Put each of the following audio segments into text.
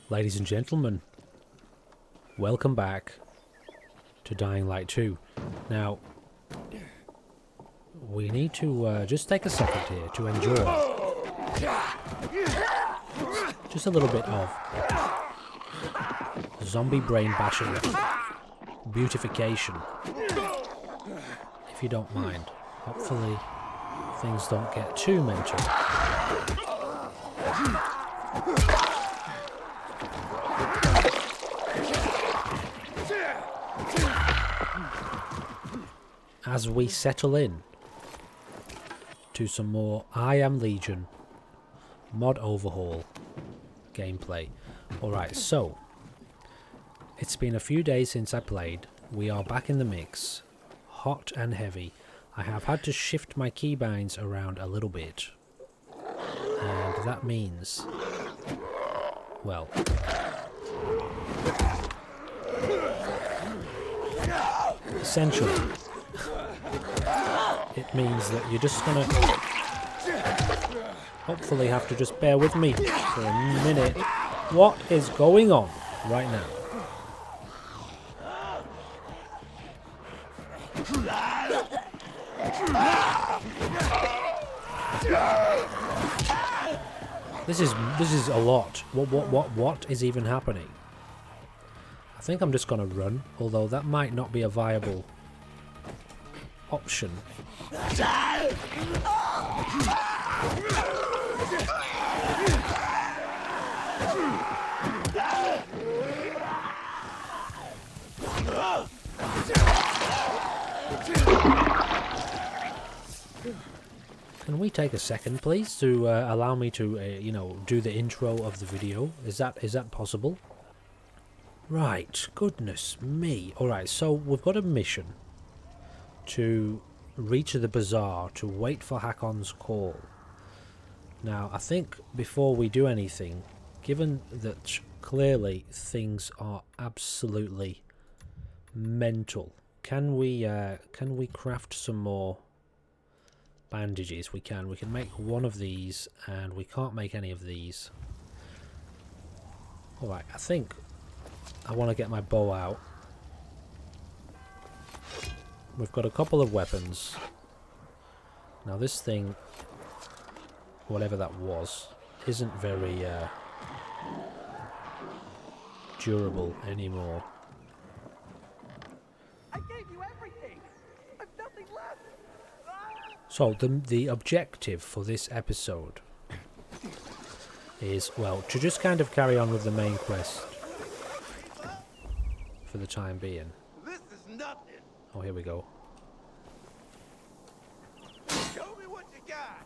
Ladies and gentlemen, welcome back to Dying Light 2. Now, we need to just take a second here to enjoy just a little bit of zombie brain bashing beautification, if you don't mind. Hopefully things don't get too mental. As we settle in to some more I Am Legion mod overhaul gameplay. Alright, so it's been a few days since I played. We are back in the mix, hot and heavy. I have had to shift my keybinds around a little bit, and that means, well, essentially it means that you're just gonna hopefully have to just bear with me for a minute. What is going on right now? This is a lot. What is even happening? I think I'm just gonna run, although that might not be a viable option. Can we take a second, please, to allow me to, you know, do the intro of the video? Is that possible? Right, goodness me. Alright, so we've got a mission to reach the bazaar, to wait for Hakon's call. Now, I think before we do anything, given that clearly things are absolutely mental, can we craft some more bandages? We can make one of these, and we can't make any of these. Alright, I think I want to get my bow out. We've got a couple of weapons. Now this thing, whatever that was, isn't very durable anymore. I gave you everything. I've nothing left. So the objective for this episode is, well, to just kind of carry on with the main quest for the time being. This is nothing. Oh, here we go. Show me what you got.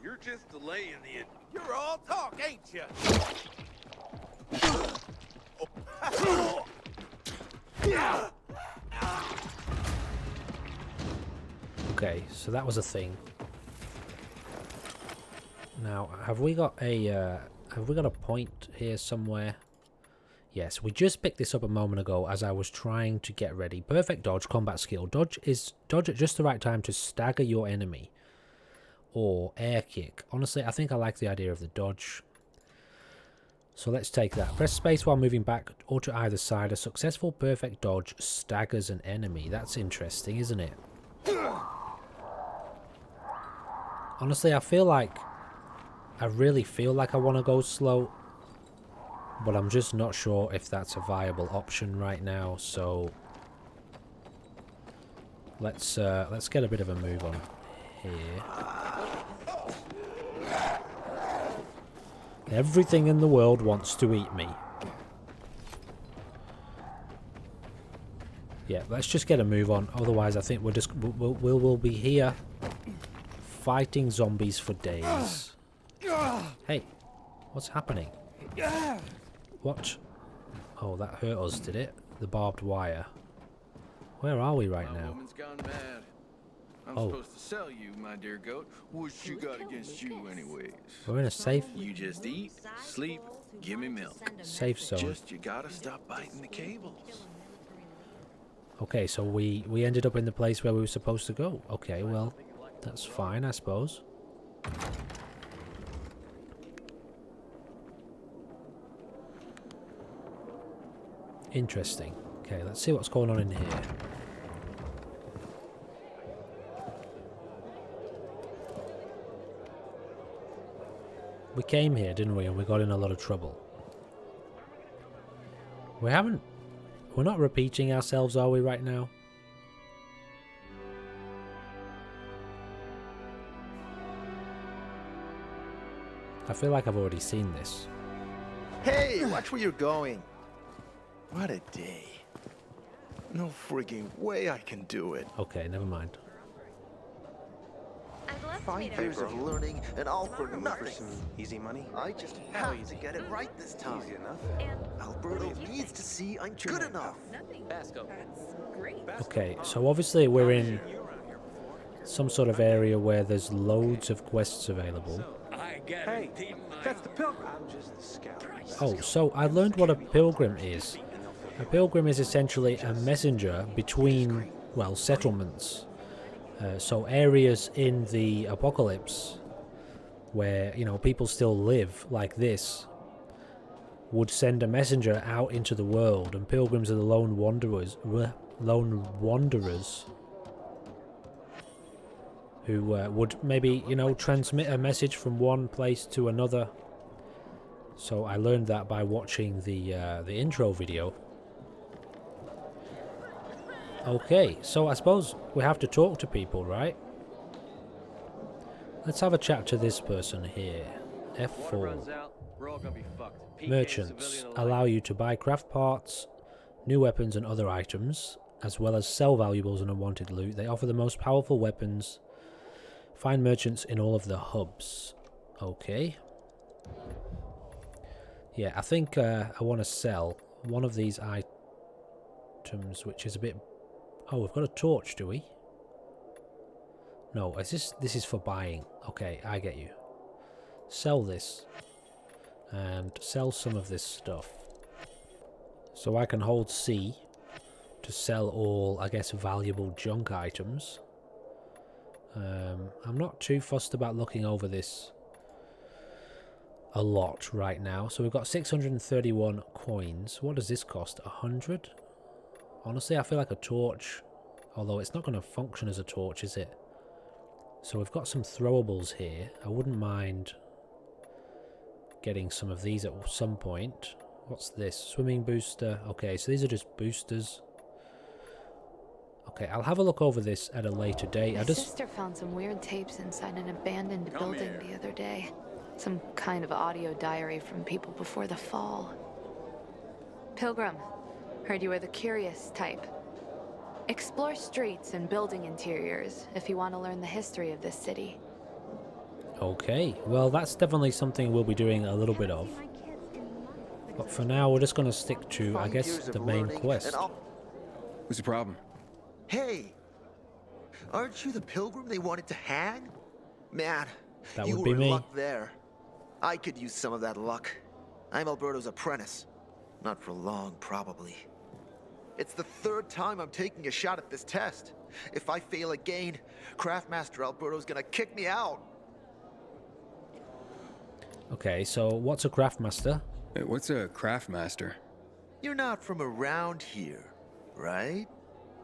You're just delaying the. You're all talk, ain't you? Okay, so that was a thing. Now, have we got a point here somewhere? Yes, we just picked this up a moment ago as I was trying to get ready. Perfect dodge, combat skill. Dodge at just the right time to stagger your enemy. Or air kick. Honestly, I think I like the idea of the dodge. So let's take that. Press space while moving back or to either side. A successful perfect dodge staggers an enemy. That's interesting, isn't it? Honestly, I really feel like I want to go slow, but I'm just not sure if that's a viable option right now. So let's get a bit of a move on here. Everything in the world wants to eat me. Yeah, let's just get a move on. Otherwise, I think we'll be here fighting zombies for days. Hey, what's happening? What? Oh, that hurt us, did it? The barbed wire. Where are we right now? Woman's gone mad. I'm Oh. supposed to sell you, my dear goat. What you got against you, anyways? We're in a safe You just eat, sleep, give me milk. safe zone. Just you gotta stop biting the cables. Okay, so we ended up in the place where we were supposed to go. Okay, well, That's fine, I suppose. Interesting. Okay, let's see what's going on in here. We came here, didn't we? And we got in a lot of trouble. We're not repeating ourselves, are we, right now? I feel like I've already seen this. Hey, watch where you're going. What a day. No freaking way I can do it. Okay, never mind. I'd love to 5 meet years of learning and all for nothing. Easy money? I just have to get it right this time. Easy enough. And Alberto what do you needs think? to see I'm good enough. Nothing. Basco. That's great. Okay, so obviously we're in some sort of area where there's loads of quests available. Hey, that's the pilgrim. I'm just the scout. Oh, so I learned what a pilgrim is. A pilgrim is essentially a messenger between, well, settlements. So areas in the apocalypse where, you know, people still live like this would send a messenger out into the world, and pilgrims are the lone wanderers who would maybe, you know, transmit a message from one place to another. So I learned that by watching the intro video. Okay, so I suppose we have to talk to people, right? Let's have a chat to this person here. F4. Merchants allow you to buy craft parts, new weapons and other items, as well as sell valuables and unwanted loot. They offer the most powerful weapons. Find merchants in all of the hubs. Okay. Yeah, I think I want to sell one of these items, which is a bit... Oh, we've got a torch, do we? No, this is for buying. Okay, I get you. Sell this. And sell some of this stuff. So I can hold C to sell all, I guess, valuable junk items. I'm not too fussed about looking over this a lot right now. So we've got 631 coins. What does this cost? 100? Honestly, I feel like a torch, although it's not going to function as a torch, is it? So we've got some throwables here. I wouldn't mind getting some of these at some point. What's this? Swimming booster. Okay, so these are just boosters. Okay, I'll have a look over this at a later date. My sister found some weird tapes inside an abandoned building the other day. Some kind of audio diary from people before the fall. Pilgrim, heard you were the curious type. Explore streets and building interiors if you want to learn the history of this city. Okay, well that's definitely something we'll be doing a little bit of. But for now, we're just going to stick to, I guess, the main quest. What's the problem? Hey, aren't you the pilgrim they wanted to hang? Man, That you would be were in me. luck there. I could use some of that luck. I'm Alberto's apprentice. Not for long, probably. It's the 3rd time I'm taking a shot at this test. If I fail again, Craftmaster Alberto's gonna kick me out. Okay, so what's a craftmaster? Hey, what's a craft master? You're not from around here, right?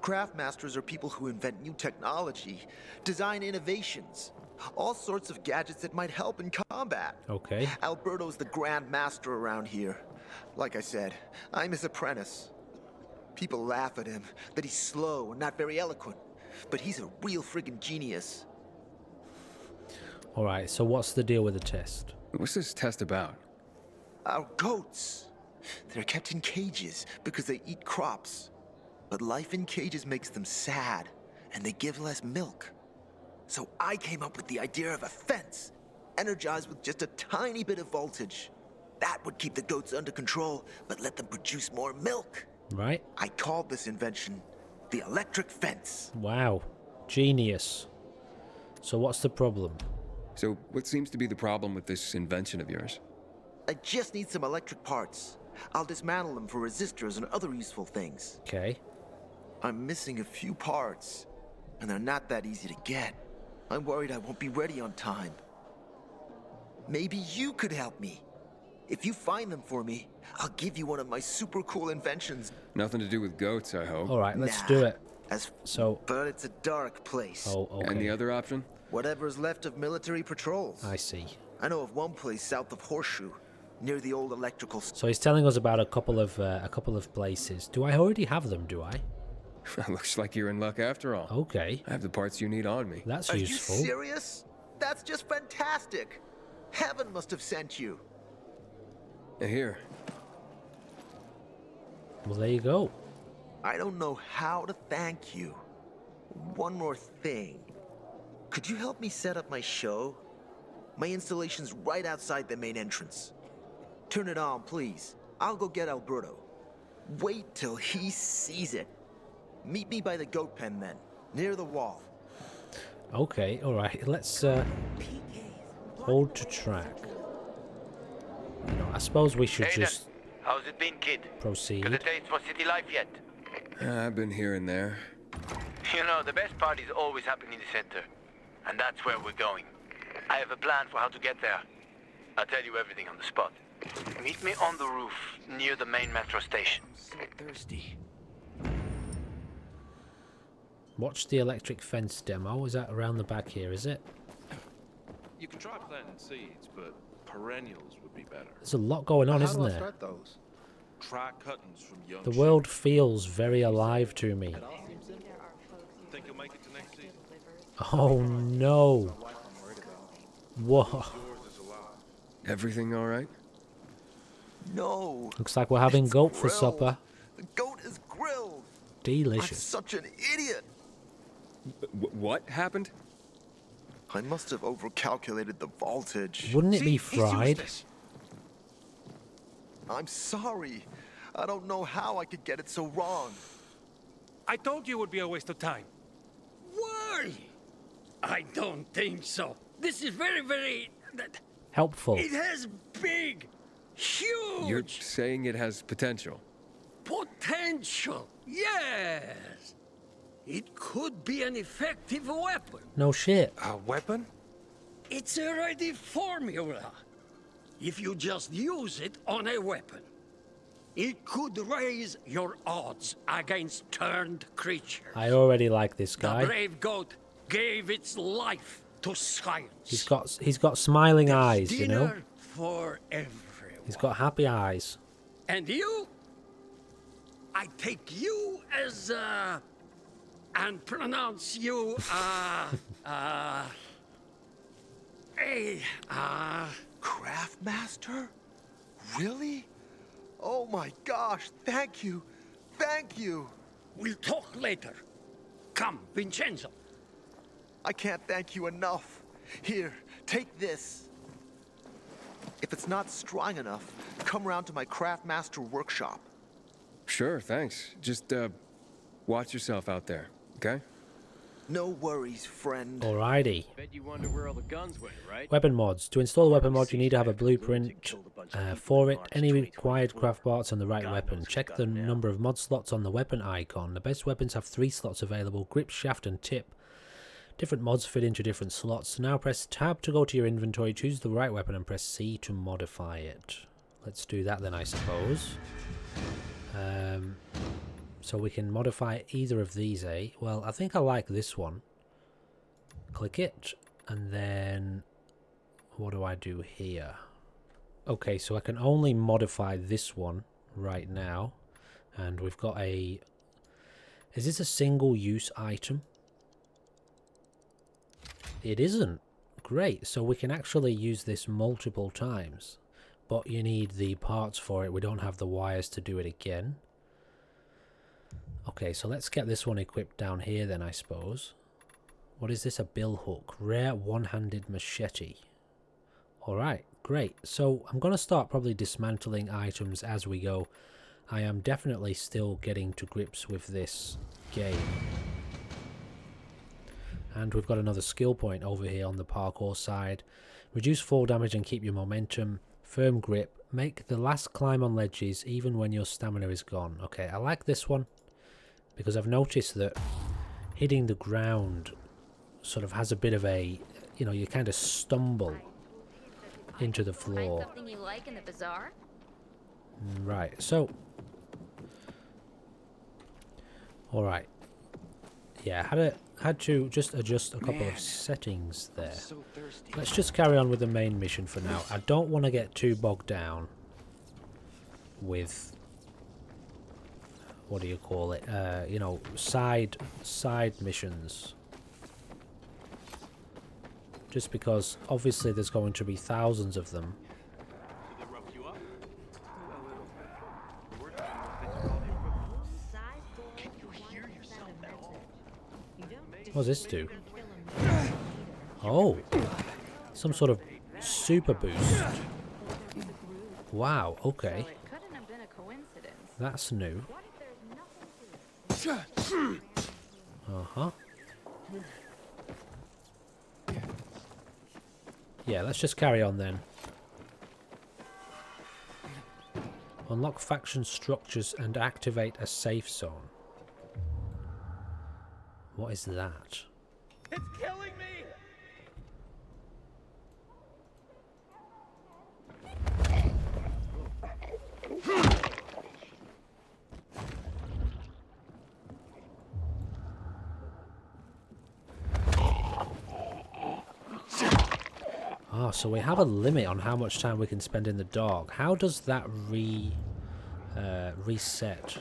Craftmasters are people who invent new technology, design innovations, all sorts of gadgets that might help in combat. Okay. Alberto's the Grand Master around here. Like I said, I'm his apprentice. People laugh at him, that he's slow and not very eloquent, but he's a real friggin' genius. Alright, so what's the deal with the test? What's this test about? Our goats. They're kept in cages because they eat crops. But life in cages makes them sad, and they give less milk. So I came up with the idea of a fence, energized with just a tiny bit of voltage. That would keep the goats under control, but let them produce more milk. Right? I called this invention the electric fence. Wow. Genius. So what's the problem? So, what seems to be the problem with this invention of yours? I just need some electric parts. I'll dismantle them for resistors and other useful things. Okay. I'm missing a few parts, and they're not that easy to get. I'm worried I won't be ready on time. Maybe you could help me. If you find them for me, I'll give you one of my super cool inventions. Nothing to do with goats, I hope. All right, let's Nah, do it. So, but it's a dark place. Oh, okay. And the other option? Whatever's left of military patrols. I see. I know of one place south of Horseshoe, near the old electrical. So he's telling us about a couple of places. Do I already have them? Do I? Looks like you're in luck after all. Okay. I have the parts you need on me. That's Are useful. you serious? That's just fantastic. Heaven must have sent you. Here. Well, there you go. I don't know how to thank you. One more thing. Could you help me set up my show? My installation's right outside the main entrance. Turn it on, please. I'll go get Alberto. Wait till he sees it. Meet me by the goat pen then, near the wall. Okay, all right. Let's hold to track. You know, I suppose we should just how's it been, kid? proceed. Got a taste for city life yet? I've been here and there. You know, the best parties always happen in the center. And that's where we're going. I have a plan for how to get there. I'll tell you everything on the spot. Meet me on the roof, near the main metro station. I'm so thirsty. Watch the electric fence demo. Is that around the back here, is it? You can try planting seeds, but perennials would be better. There's a lot going on, How isn't do I there? start those? Try cuttings from young The shoots. world feels very alive to me. Think you'll make it to next season? Oh no. Whoa. Yours is alive. Everything all right? No. Looks like we're having It's goat for grilled. supper. The goat is grilled. I'm Delicious. such an idiot. What happened? I must have overcalculated the voltage. Wouldn't it See, be he's used fried? this. I'm sorry. I don't know how I could get it so wrong. I told you it would be a waste of time. Why? I don't think so. This is very... Helpful. It has big, huge You're saying it has potential. potential. Yes. It could be an effective weapon. No shit. A weapon? It's a ready formula. If you just use it on a weapon, it could raise your odds against turned creatures. I already like this The guy. brave goat gave its life to science. He's got smiling There's eyes, you know. dinner for everyone. He's got happy eyes. And you? I take you as and pronounce you Craftmaster? Really? Oh my gosh, thank you. Thank you. We'll talk later. Come, Vincenzo. I can't thank you enough. Here, take this. If it's not strong enough, come round to my Craftmaster workshop. Sure, thanks. Just, watch yourself out there, okay? No worries, friend. Alrighty. Bet you wonder where all the guns went, right? Weapon mods. To install a weapon mod, you need to have a blueprint for it. Any required craft parts and the right weapon. Check the number of mod slots on the weapon icon. The best weapons have 3 slots available: grip, shaft, and tip. Different mods fit into different slots. Now press tab to go to your inventory, choose the right weapon, and press C to modify it. Let's do that then, I suppose. So we can modify either of these, eh? Well, I think I like this one. Click it, and then what do I do here? Okay, so I can only modify this one right now. And we've got a... Is this a single-use item? It isn't. Great, so we can actually use this multiple times. But you need the parts for it. We don't have the wires to do it again. Okay, so let's get this one equipped down here then, I suppose. What is this? A bill hook. Rare one-handed machete. Alright, great. So I'm going to start probably dismantling items as we go. I am definitely still getting to grips with this game. And we've got another skill point over here on the parkour side. Reduce fall damage and keep your momentum. Firm grip. Make the last climb on ledges even when your stamina is gone. Okay, I like this one, because I've noticed that hitting the ground sort of has a bit of a, you know, you kind of stumble into the floor. Something you like in the bazaar? Right, so... Alright. Yeah, had to just adjust a couple of settings there. So thirsty. Let's just carry on with the main mission for now. I don't want to get too bogged down with... what do you call it? You know, side missions. Just because obviously there's going to be thousands of them. What does this do? Oh, some sort of super boost. Wow, okay. So it couldn't have been a coincidence. That's new. What if there's nothing to it? Uh-huh. Yeah, let's just carry on then. Unlock faction structures and activate a safe zone. What is that? It's killing me! Ah, so we have a limit on how much time we can spend in the dark. How does that reset?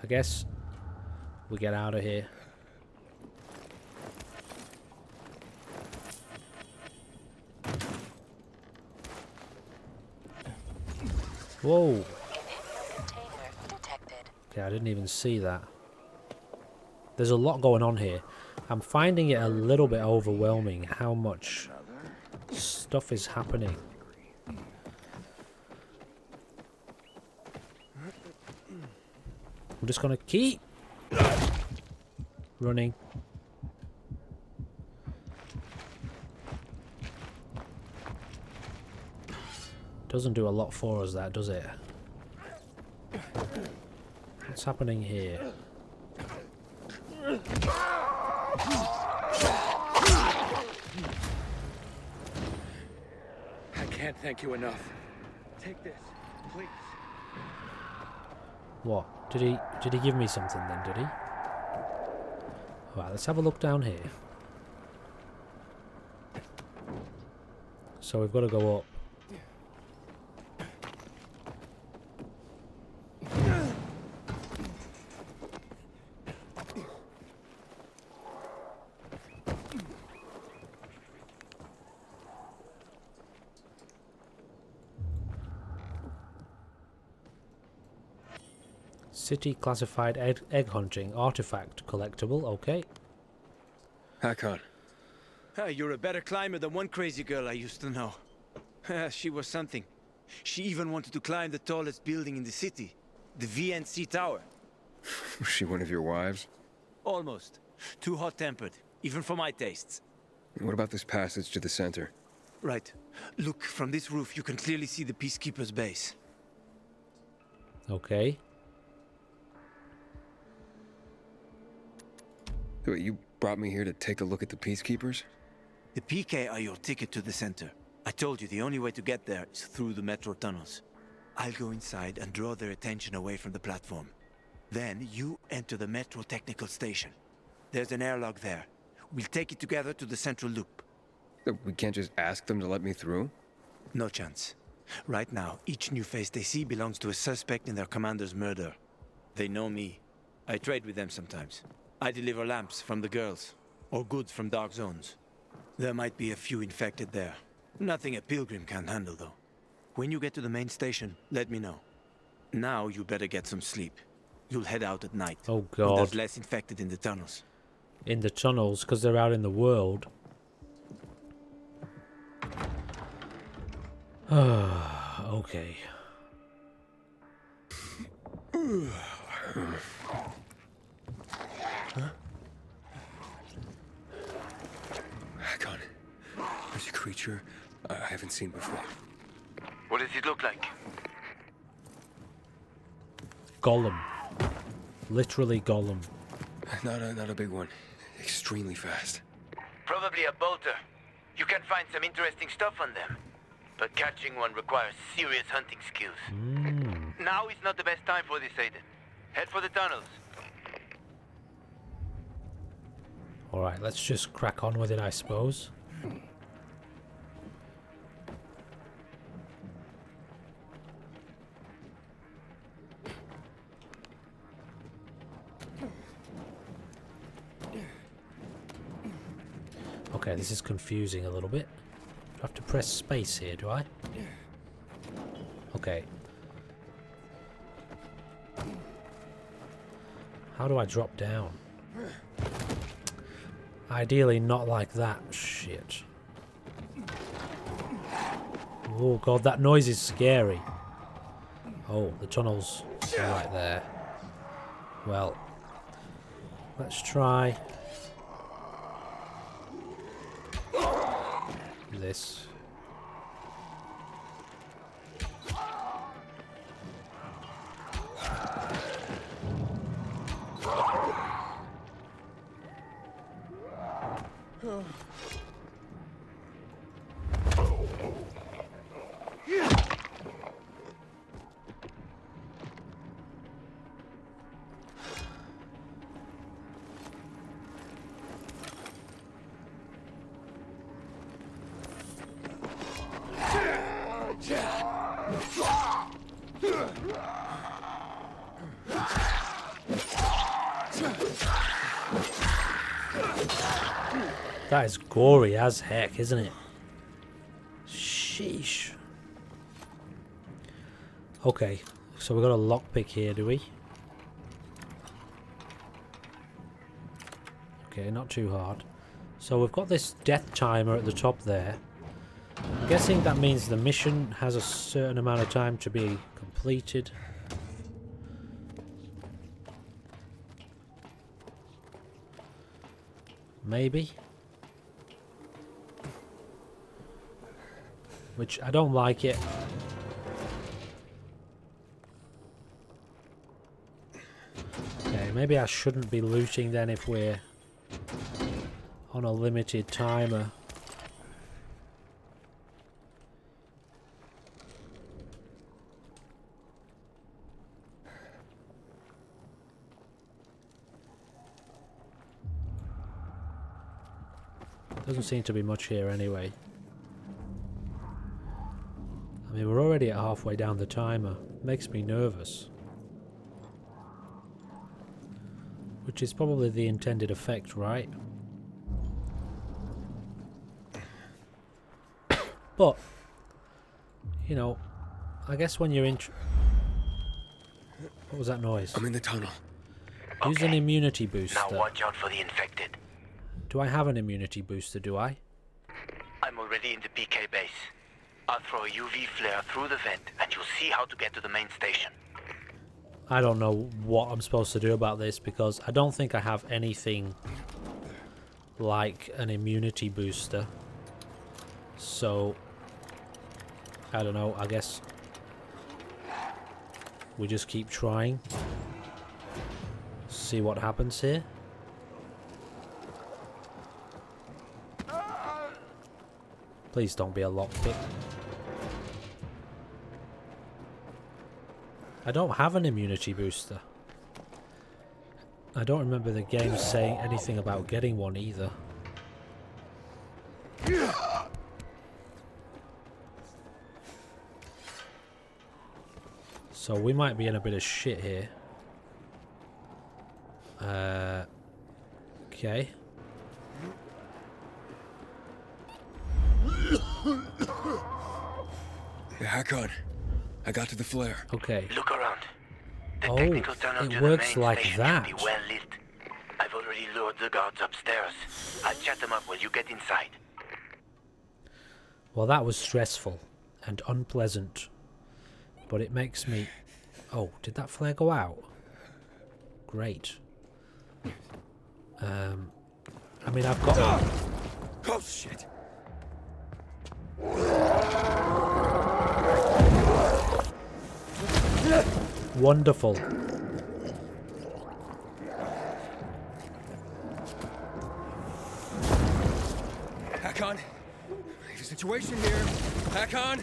I guess we get out of here. Whoa. Okay, I didn't even see that. There's a lot going on here. I'm finding it a little bit overwhelming how much stuff is happening. I'm just gonna keep running. Doesn't do a lot for us, that, does it? What's happening here? I can't thank you enough. Take this, please. What? Did he give me something then, did he? Alright, let's have a look down here. So we've got to go up. City classified egg hunting artifact collectible. Okay. Hakon. You're a better climber than one crazy girl I used to know. She was something. She even wanted to climb the tallest building in the city, the VNC Tower. Was she one of your wives? Almost. Too hot-tempered, even for my tastes. What about this passage to the center? Right. Look, from this roof you can clearly see the Peacekeeper's base. Okay. Wait, you brought me here to take a look at the Peacekeepers? The PK are your ticket to the center. I told you the only way to get there is through the metro tunnels. I'll go inside and draw their attention away from the platform. Then you enter the metro technical station. There's an airlock there. We'll take it together to the central loop. We can't just ask them to let me through? No chance. Right now, each new face they see belongs to a suspect in their commander's murder. They know me. I trade with them sometimes. I deliver lamps from the girls, or goods from dark zones. There might be a few infected there. Nothing a pilgrim can't handle, though. When you get to the main station, let me know. Now you better get some sleep. You'll head out at night. Oh when God. there's less infected in the tunnels. In the tunnels, because they're out in the world. Okay. Hakon. There's a creature I haven't seen before. What does it look like? Gollum. Literally Gollum. Not a big one. Extremely fast. Probably a bolter. You can find some interesting stuff on them. But catching one requires serious hunting skills. Now is not the best time for this, Aiden. Head for the tunnels. Alright, let's just crack on with it, I suppose. Okay, this is confusing a little bit. Do I have to press space here, do I? Okay. How do I drop down? Ideally not like that. Shit. Oh god, that noise is scary. Oh, the tunnel's right there. Well, let's try this. That is gory as heck, isn't it? Sheesh. Okay, so we've got a lockpick here, do we? Okay, not too hard. So we've got this death timer at the top there. I'm guessing that means the mission has a certain amount of time to be completed. Maybe. Which I don't like it. Okay, maybe I shouldn't be looting then if we're on a limited timer. Doesn't seem to be much here anyway. I mean, we're already at halfway down the timer. Makes me nervous. Which is probably the intended effect, right? But, you know, I guess when you're in... What was that noise? I'm in the tunnel. Use an immunity booster. Now watch out for the infected. Do I have an immunity booster, do I? I'm already in the PK base. I'll throw a UV flare through the vent and you'll see how to get to the main station. I don't know what I'm supposed to do about this because I don't think I have anything like an immunity booster. So, I don't know, I guess we just keep trying. See what happens here. Please don't be a lockpick. I don't have an immunity booster. I don't remember the game saying anything about getting one either. So we might be in a bit of shit here. Okay. Yeah, hack on. I got to the flare. Okay. Look around. The Oh, technical tunnel to it the works main like station that. should be well lit. I've already lured the guards upstairs. I'll chat them up while you get inside. Well, that was stressful and unpleasant. But it makes me... Oh, did that flare go out? Great. I mean, I've got... Oh, shit. Wonderful. Hakon, I have a situation here. Hakon.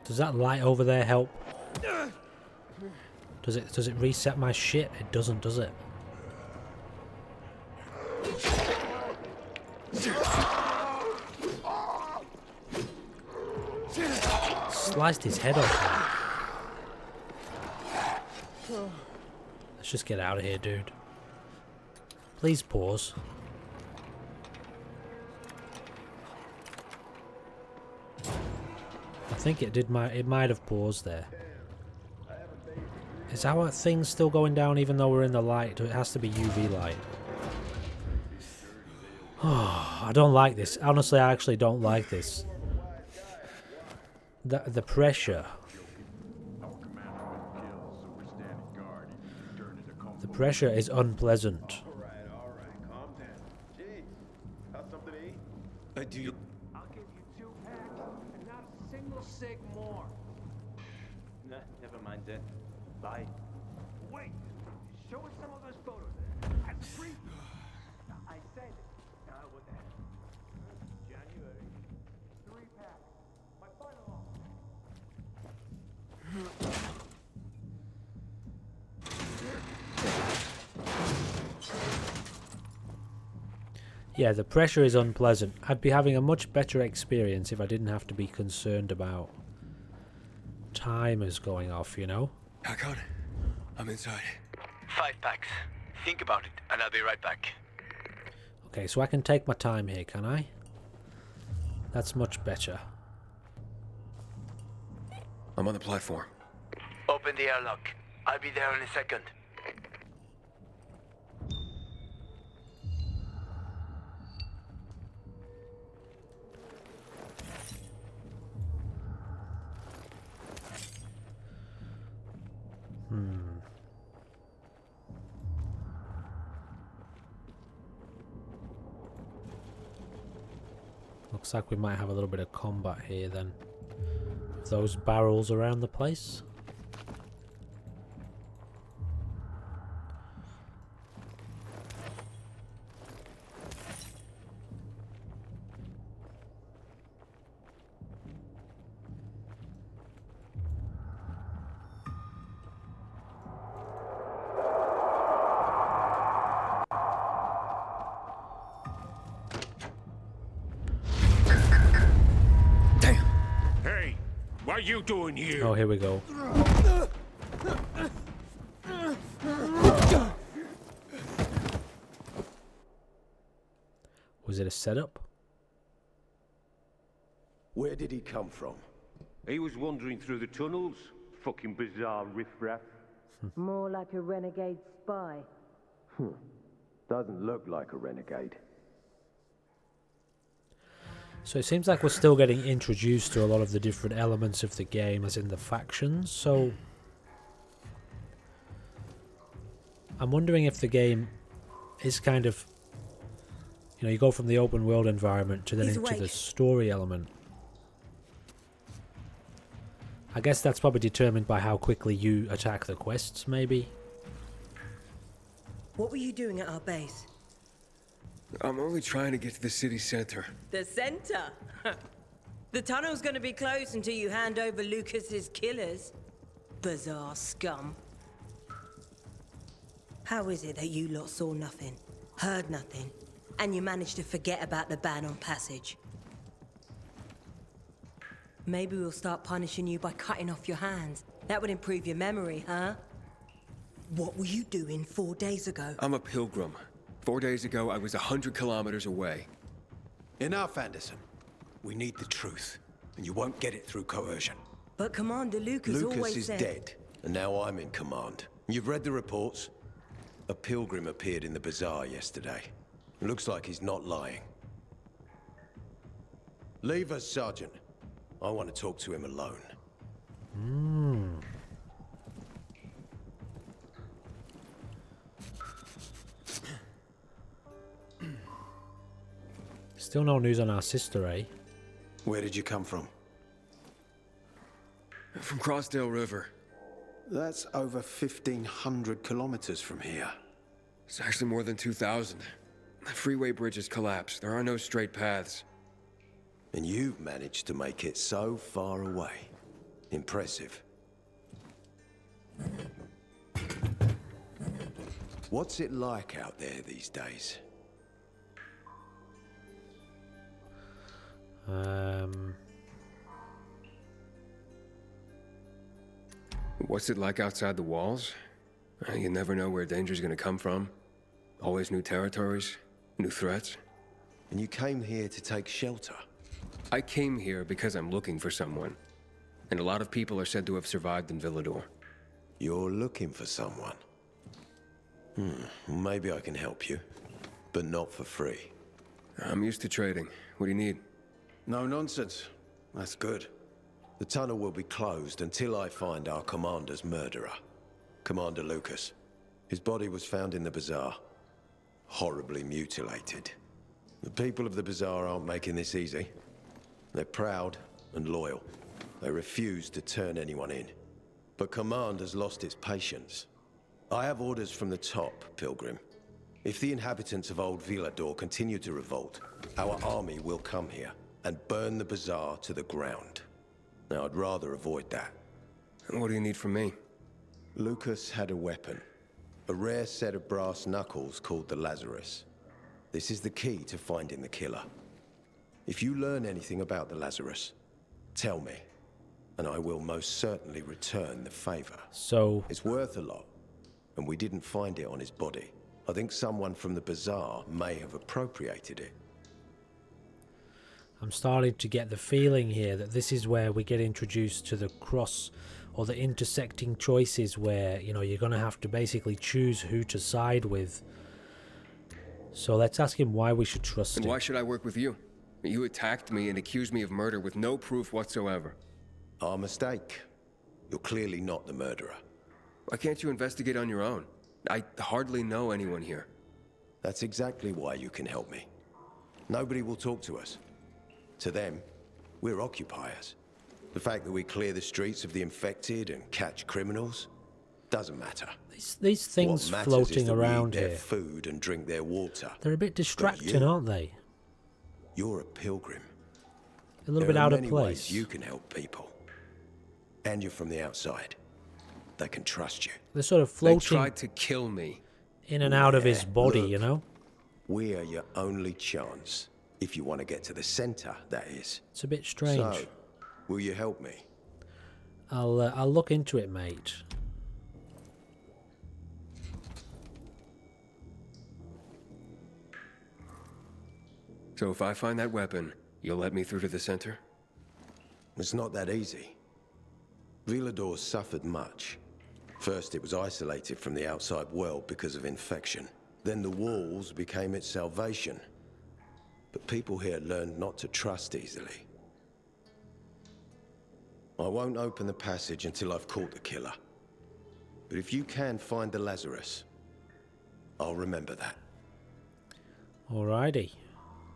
Does that light over there help? Does it reset my shit? It doesn't, does it? Sliced his head off. Let's just get out of here, dude. Please pause. I think it might have paused there. Is our thing still going down even though we're in the light? It has to be UV light. Oh, I don't like this. Honestly, I actually don't like this. The pressure. The pressure is unpleasant. Do you... I'll give you 2 packs and not a single cig more. Nah, never mind that. Bye. Wait, show us some of those photos. That's free. I said it. Now what the heck? January. 3 packs. My final Yeah, the pressure is unpleasant. I'd be having a much better experience if I didn't have to be concerned about timers going off, you know? Hakon, I'm inside. 5 packs. Think about it, and I'll be right back. Okay, so I can take my time here, can I? That's much better. I'm on the platform. Open the airlock. I'll be there in a second. Looks like we might have a little bit of combat here then. Those barrels around the place. What are you doing here? Oh, here we go. Was it a setup? Where did he come from? He was wandering through the tunnels. Fucking bizarre riffraff. More like a renegade spy. Doesn't look like a renegade. So it seems like we're still getting introduced to a lot of the different elements of the game, as in the factions. So I'm wondering if the game is kind of, you know, you go from the open world environment to then into the story element. I guess that's probably determined by how quickly you attack the quests, maybe. What were you doing at our base? I'm only trying to get to the city center. The center? The tunnel's gonna be closed until you hand over Lucas's killers. Bizarre scum. How is it that you lot saw nothing, heard nothing, and you managed to forget about the ban on passage? Maybe we'll start punishing you by cutting off your hands. That would improve your memory, huh? What were you doing 4 days ago? I'm a pilgrim. 4 days ago, I was 100 kilometers away. Enough, Anderson. We need the truth, and you won't get it through coercion. But Commander Lucas always said... Lucas is dead, and now I'm in command. You've read the reports? A pilgrim appeared in the bazaar yesterday. It looks like he's not lying. Leave us, Sergeant. I want to talk to him alone. Still no news on our sister, eh? Where did you come from? From Crossdale River. That's over 1,500 kilometers from here. It's actually more than 2,000. The freeway bridges collapsed. There are no straight paths. And you've managed to make it so far away. Impressive. What's it like out there these days? What's it like outside the walls? You never know where danger's gonna come from. Always new territories, new threats. And you came here to take shelter? I came here because I'm looking for someone. And a lot of people are said to have survived in Villador. You're looking for someone? Maybe I can help you, but not for free. I'm used to trading. What do you need? No nonsense. That's good. The tunnel will be closed until I find our commander's murderer, Commander Lucas. His body was found in the bazaar, horribly mutilated. The people of the bazaar aren't making this easy. They're proud and loyal. They refuse to turn anyone in. But command has lost its patience. I have orders from the top, Pilgrim. If the inhabitants of Old Villador continue to revolt, our army will come here and burn the bazaar to the ground. Now, I'd rather avoid that. What do you need from me? Lucas had a weapon. A rare set of brass knuckles called the Lazarus. This is the key to finding the killer. If you learn anything about the Lazarus, tell me, and I will most certainly return the favor. So... It's worth a lot, and we didn't find it on his body. I think someone from the bazaar may have appropriated it. I'm starting to get the feeling here that this is where we get introduced to the cross or the intersecting choices where, you know, you're going to have to basically choose who to side with. So let's ask him why we should trust him. And why should I work with you? You attacked me and accused me of murder with no proof whatsoever. Our mistake. You're clearly not the murderer. Why can't you investigate on your own? I hardly know anyone here. That's exactly why you can help me. Nobody will talk to us. To them, we're occupiers. The fact that we clear the streets of the infected and catch criminals doesn't matter. These things floating around we eat here. their food and drink their water. They're a bit distracting, aren't they? You're a pilgrim. A little bit out of There are many place. ways you can help people. And you're from the outside. They can trust you. They're sort of They floating tried to kill me. in and out of his Yeah, body, look, you know? We are your only chance. If you want to get to the center, that is. It's a bit strange. So, will you help me? I'll look into it, mate. So if I find that weapon, you'll let me through to the center? It's not that easy. Villador suffered much. First, it was isolated from the outside world because of infection. Then the walls became its salvation. But people here learned not to trust easily. I won't open the passage until I've caught the killer. But if you can find the Lazarus, I'll remember that. Alrighty.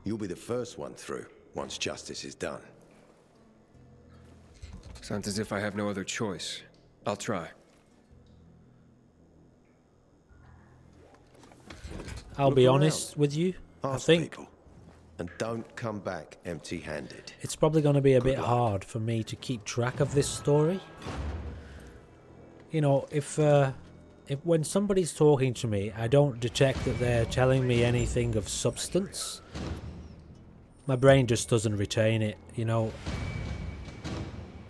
You'll be the first one through, once justice is done. Sounds as if I have no other choice. I'll try. I'll Look be around. honest with you. Ask I think people, and don't come back empty-handed. it's probably going to be a bit luck. hard for me to keep track of this story. You know, if when somebody's talking to me, I don't detect that they're telling me anything of substance, my brain just doesn't retain it, you know.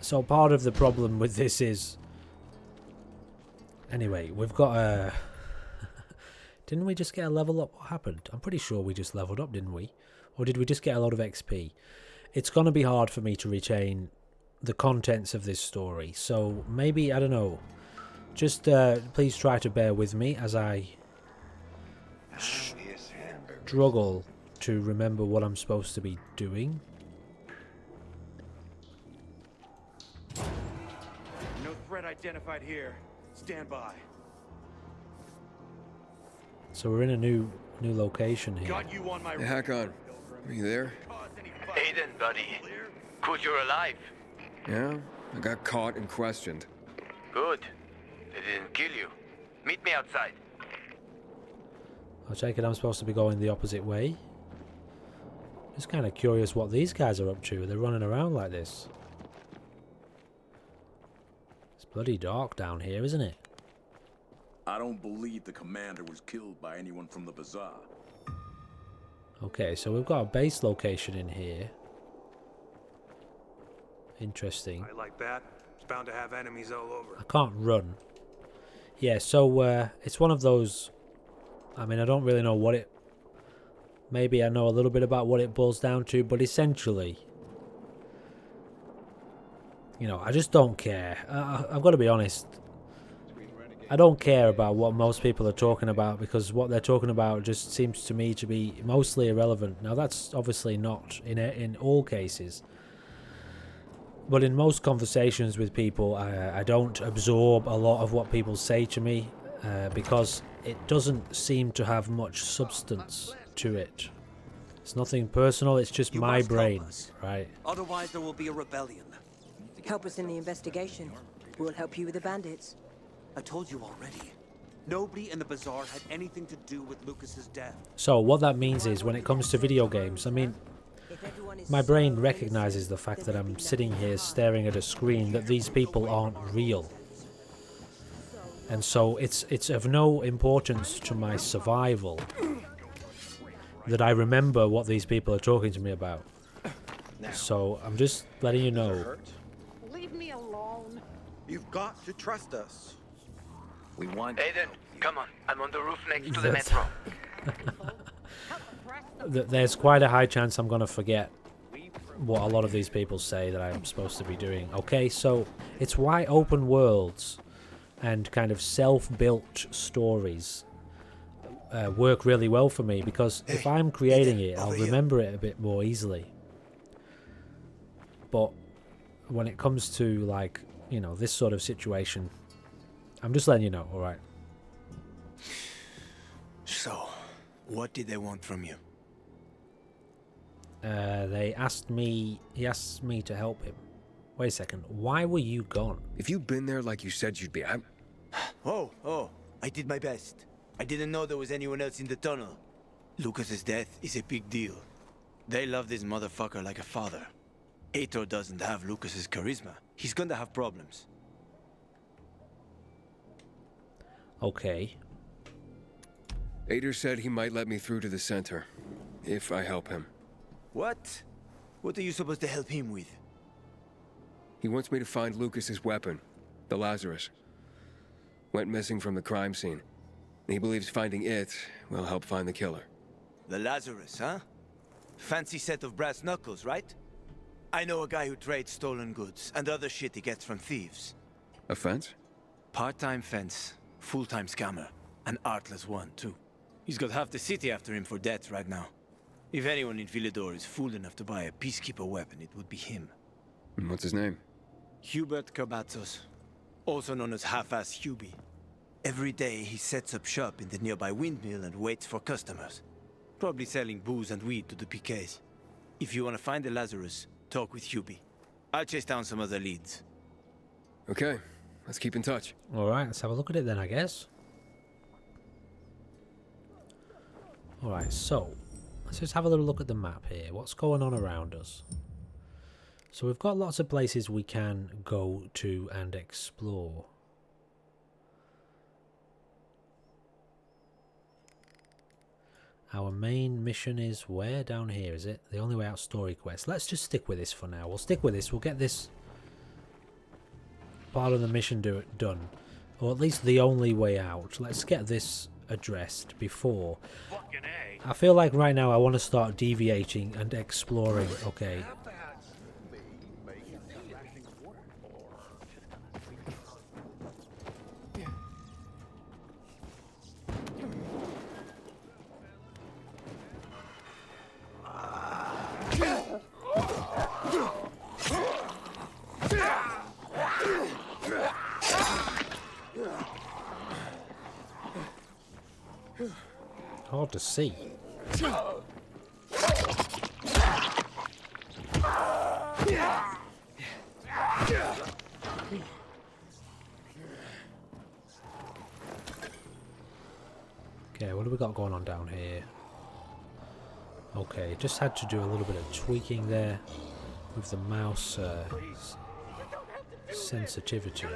So part of the problem with this is... Anyway, we've got a... Didn't we just get a level up? What happened? I'm pretty sure we just leveled up, didn't we? Or did we just get a lot of XP? It's going to be hard for me to retain the contents of this story. So maybe, I don't know. Just please try to bear with me as I struggle to remember what I'm supposed to be doing. identified here. Stand by. So we're in a new location here. Got you on my Hey, Hakon. Are you there? Aiden, buddy. Good you're alive. Yeah? I got caught and questioned. Good. They didn't kill you. Meet me outside. I take it I'm supposed to be going the opposite way. Just kind of curious what these guys are up to. They're running around like this. It's bloody dark down here, isn't it? I don't believe the commander was killed by anyone from the bazaar. Okay, so we've got a base location in here. Interesting. I like that. It's bound to have enemies all over. I can't run. Yeah, so it's one of those... I mean, I don't really know what it... Maybe I know a little bit about what it boils down to, but essentially... You know, I just don't care. I've got to be honest. I don't care about what most people are talking about, because what they're talking about just seems to me to be mostly irrelevant. Now, that's obviously not in all cases. But in most conversations with people, I don't absorb a lot of what people say to me, because it doesn't seem to have much substance to it. It's nothing personal, it's just my brain, right? Otherwise there will be a rebellion. Help us in the investigation. We'll help you with the bandits. I told you already. Nobody in the bazaar had anything to do with Lucas's death. So what that means is, when it comes to video games, I mean, my brain recognizes the fact that I'm sitting here staring at a screen, that these people aren't real. And so it's of no importance to my survival that I remember what these people are talking to me about. So I'm just letting you know. Leave me alone. You've got to trust us. We want... Aiden, come on. I'm on the roof next to the metro. There's quite a high chance I'm going to forget what a lot of these people say that I'm supposed to be doing. Okay, so it's why open worlds and kind of self-built stories work really well for me, because if I'm creating it, I'll remember it a bit more easily. But when it comes to, like, you know, this sort of situation, I'm just letting you know, alright? So, what did they want from you? He asked me to help him. Wait a second, why were you gone? If you'd been there like you said you'd be, Oh, I did my best. I didn't know there was anyone else in the tunnel. Lucas's death is a big deal. They love this motherfucker like a father. Aitor doesn't have Lucas's charisma. He's gonna have problems. Okay. Aitor said he might let me through to the center, if I help him. What? What are you supposed to help him with? He wants me to find Lucas's weapon, the Lazarus. Went missing from the crime scene. He believes finding it will help find the killer. The Lazarus, huh? Fancy set of brass knuckles, right? I know a guy who trades stolen goods and other shit he gets from thieves. A fence? Part-time fence, full-time scammer. An artless one, too. He's got half the city after him for debts right now. If anyone in Villador is fool enough to buy a peacekeeper weapon, it would be him. And what's his name? Hubert Cabazos, also known as Half-Ass Hubie. Every day he sets up shop in the nearby windmill and waits for customers. Probably selling booze and weed to the PKs. If you want to find the Lazarus, talk with Hubie. I'll chase down some other leads. Okay, let's keep in touch. Alright, let's have a look at it then, I guess. Alright, so let's just have a little look at the map here. What's going on around us? So we've got lots of places we can go to and explore. Our main mission is where? Down here, is it? The only way out, story quest. Let's just stick with this for now. We'll stick with this. We'll get this part of the mission done. Or at least the only way out. Let's get this addressed before. I feel like right now I want to start deviating and exploring. Okay. see. Okay, what do we got going on down here? Okay, just had to do a little bit of tweaking there with the mouse sensitivity.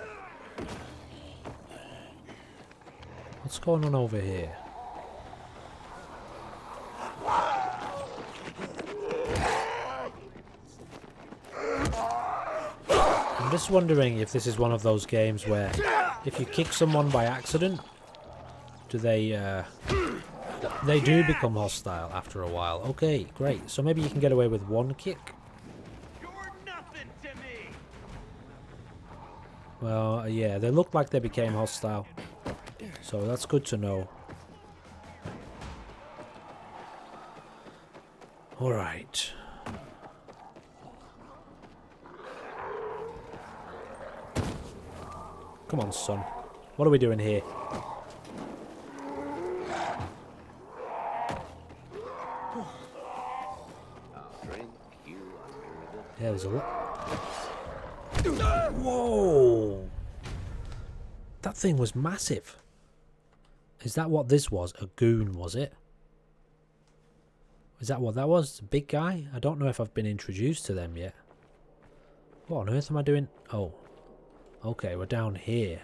What's going on over here? I'm just wondering if this is one of those games where if you kick someone by accident, do they do become hostile after a while. Okay, great. So maybe you can get away with one kick. Well, yeah, they looked like they became hostile. So that's good to know. Alright. Come on, son. What are we doing here? Yeah, there's a lot. Whoa! That thing was massive. Is that what this was? A goon, was it? Is that what that was? A big guy? I don't know if I've been introduced to them yet. What on earth am I doing? Oh. Okay, we're down here.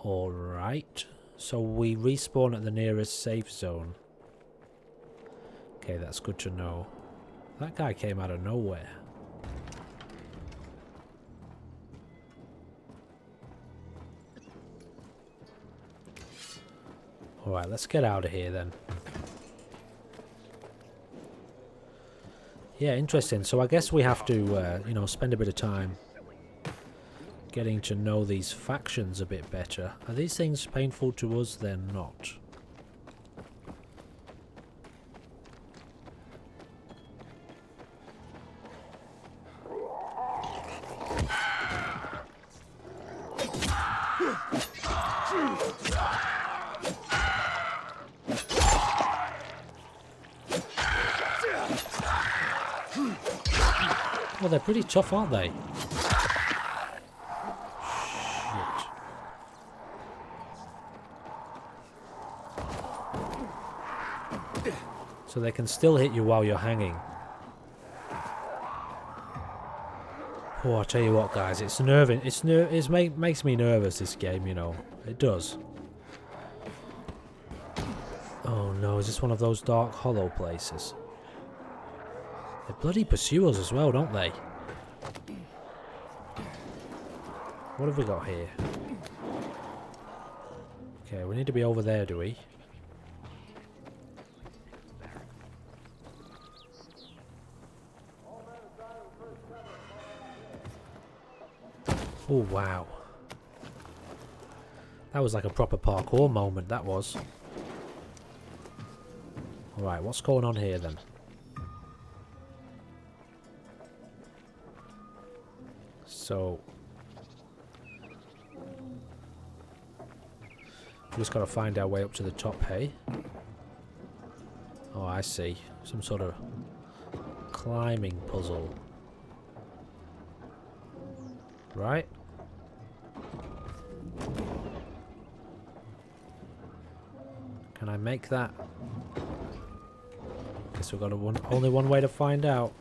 Alright. So we respawn at the nearest safe zone. Okay, that's good to know. That guy came out of nowhere. Alright, let's get out of here then. Yeah, interesting. So I guess we have to, you know, spend a bit of time getting to know these factions a bit better. Are these things painful to us? They're not. Well, they're pretty tough, aren't they? Shit. So they can still hit you while you're hanging. Oh, I tell you what, guys, it's nerving. It makes me nervous, this game, you know. It does. Oh no, is this one of those dark hollow places? They bloody pursue us as well, don't they? What have we got here? Okay, we need to be over there, do we? Oh, wow. That was like a proper parkour moment, that was. Alright, what's going on here then? So... we just gotta find our way up to the top, hey? Oh, I see. Some sort of climbing puzzle. Right? Can I make that? Guess we've got only one way to find out.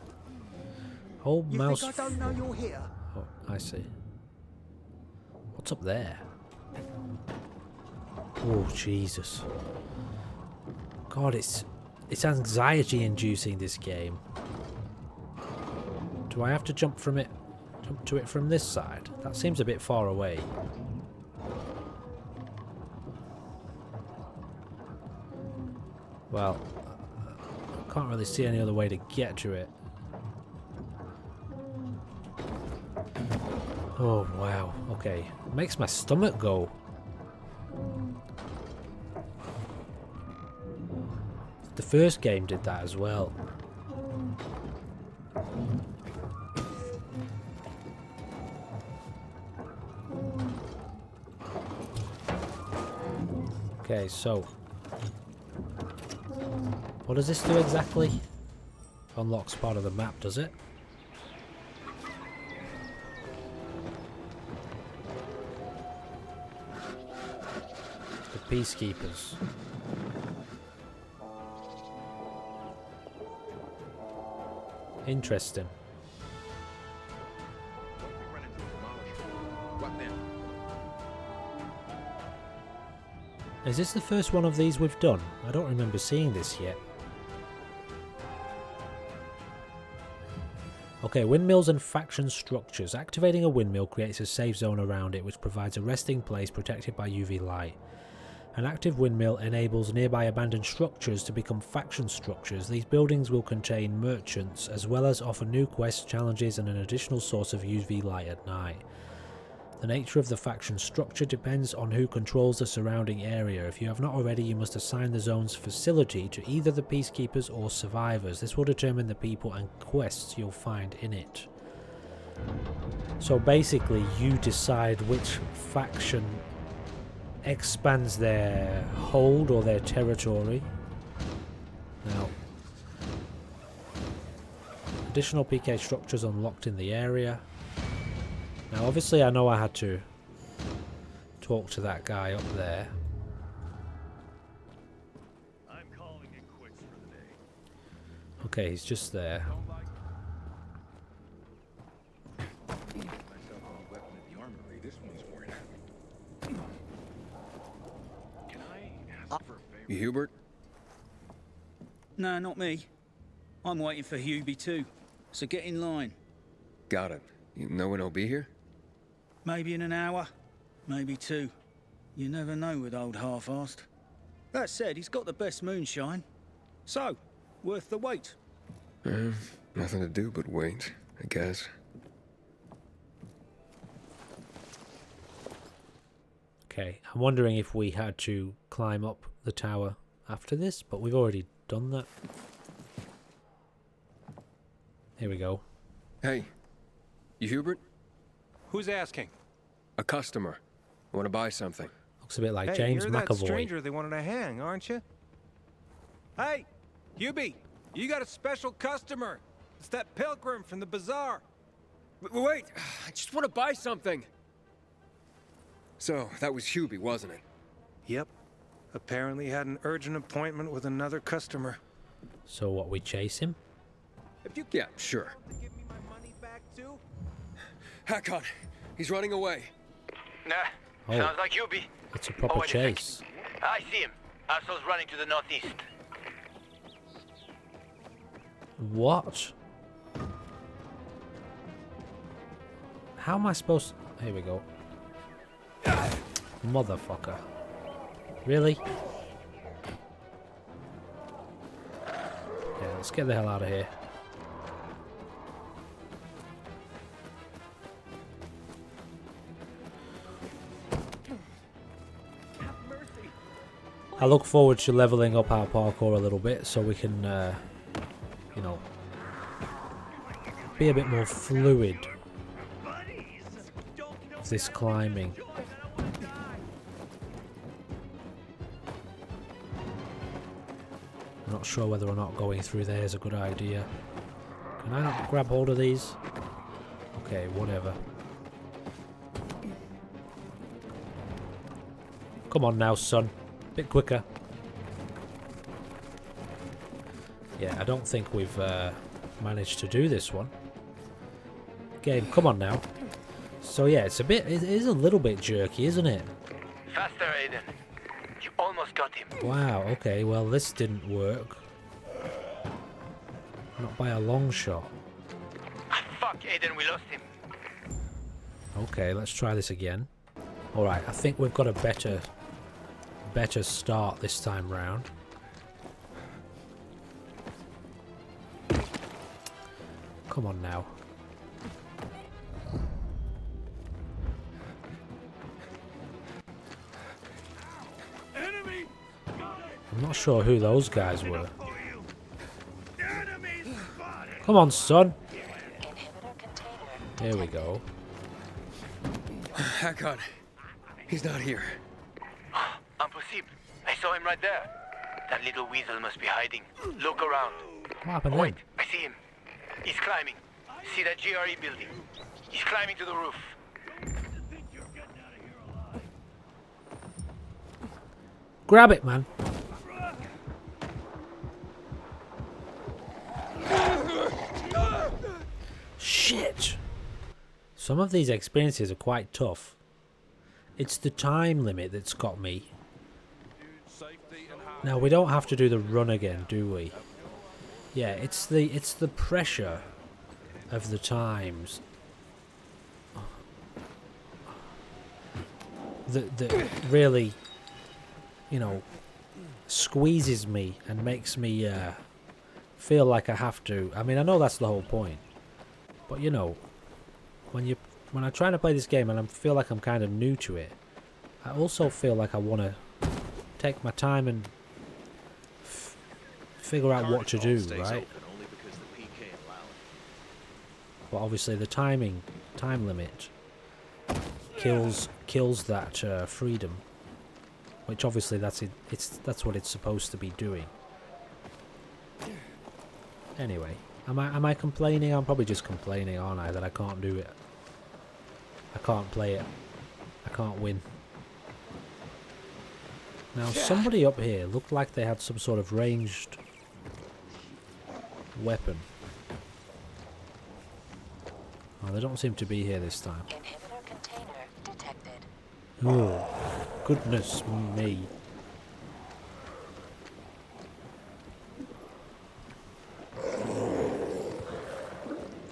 Oh, You mouse. think I don't know you're here? Oh, I see. What's up there? Oh, Jesus. God, it's anxiety inducing, this game. Do I have to jump to it from this side? That seems a bit far away. Well, I can't really see any other way to get to it. Oh, wow. Okay. It makes my stomach go. The first game did that as well. Okay, so What does this do exactly? Unlocks part of the map, does it? The Peacekeepers. Interesting. What then? Is this the first one of these we've done? I don't remember seeing this yet. Okay, windmills and faction structures. Activating a windmill creates a safe zone around it, which provides a resting place protected by UV light. An active windmill enables nearby abandoned structures to become faction structures. These buildings will contain merchants, as well as offer new quests, challenges, and an additional source of UV light at night. The nature of the faction structure depends on who controls the surrounding area. If you have not already, you must assign the zone's facility to either the Peacekeepers or survivors. This will determine the people and quests you'll find in it. So basically, you decide which faction expands their hold or their territory. Now, additional PK structures unlocked in the area. Now obviously I know I had to talk to that guy up there. I'm calling it quits for the day. Okay, he's just there. Myself on a weapon at the armory. This one's worn out. Can I ask for a favor? You Hubert? No, not me. I'm waiting for Hubie too, so get in line. Got it. You know when he'll be here? Maybe in an hour, maybe two. You never know with old half-assed. That said, he's got the best moonshine. So, worth the wait. Nothing to do but wait, I guess. Okay, I'm wondering if we had to climb up the tower after this, but we've already done that. Here we go. Hey, you Hubert? Who's asking? A customer. I want to buy something. Looks a bit like Hey, James you're that McAvoy. stranger they wanted to hang, aren't you? Hey, Hubie, you got a special customer. It's that pilgrim from the bazaar. Wait, I just want to buy something. So, that was Hubie, wasn't it? Yep. Apparently had an urgent appointment with another customer. So what, we chase him? Yeah, sure. Give me my money back too? Hakon, he's running away. Nah, Oh. sounds like Hubie. It's a proper wait a sec. chase. I see him. Asshole's running to the northeast. What? How am I supposed to... Here we go. Motherfucker. Really? Yeah, let's get the hell out of here. I look forward to leveling up our parkour a little bit so we can, you know, be a bit more fluid with this climbing. I'm not sure whether or not going through there is a good idea. Can I not grab hold of these? Okay, whatever. Come on now, son. Bit quicker. Yeah, I don't think we've managed to do this one. Game, come on now. So yeah, it's a bit, it is a little bit jerky, isn't it? Faster, Aiden. You almost got him. Wow, okay, well this didn't work. Not by a long shot. Ah, fuck, Aiden, we lost him. Okay, let's try this again. Alright, I think we've got a better start this time round. Come on now. I'm not sure who those guys were. Come on, son. There we go. Hakon, he's not here. Impossible. I saw him right there. That little weasel must be hiding. Look around. What happened Wait, then? I see him. He's climbing. See that GRE building? He's climbing to the roof. Grab it, man. Shit. Some of these experiences are quite tough. It's the time limit that's got me. Now, we don't have to do the run again, do we? Yeah, it's the pressure of the times that really, you know, squeezes me and makes me feel like I have to. I mean, I know that's the whole point, but you know, when I'm trying to play this game and I feel like I'm kind of new to it, I also feel like I want to take my time and figure out what to do, right? But obviously the time limit kills that freedom, which obviously that's what it's supposed to be doing. Anyway, am I complaining? I'm probably just complaining, aren't I, that I can't do it. I can't play it. I can't win. Now, somebody up here looked like they had some sort of ranged weapon. Oh, they don't seem to be here this time. Inhibitor container detected. Oh, goodness me.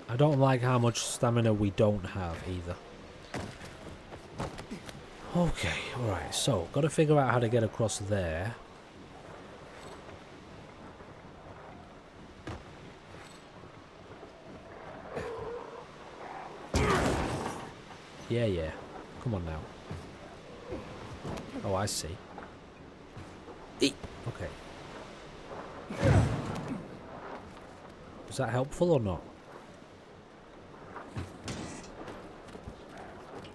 I don't like how much stamina we don't have either. Okay, alright, so got to figure out how to get across there. Yeah. Come on now. Oh, I see. Eat. Okay. Was that helpful or not?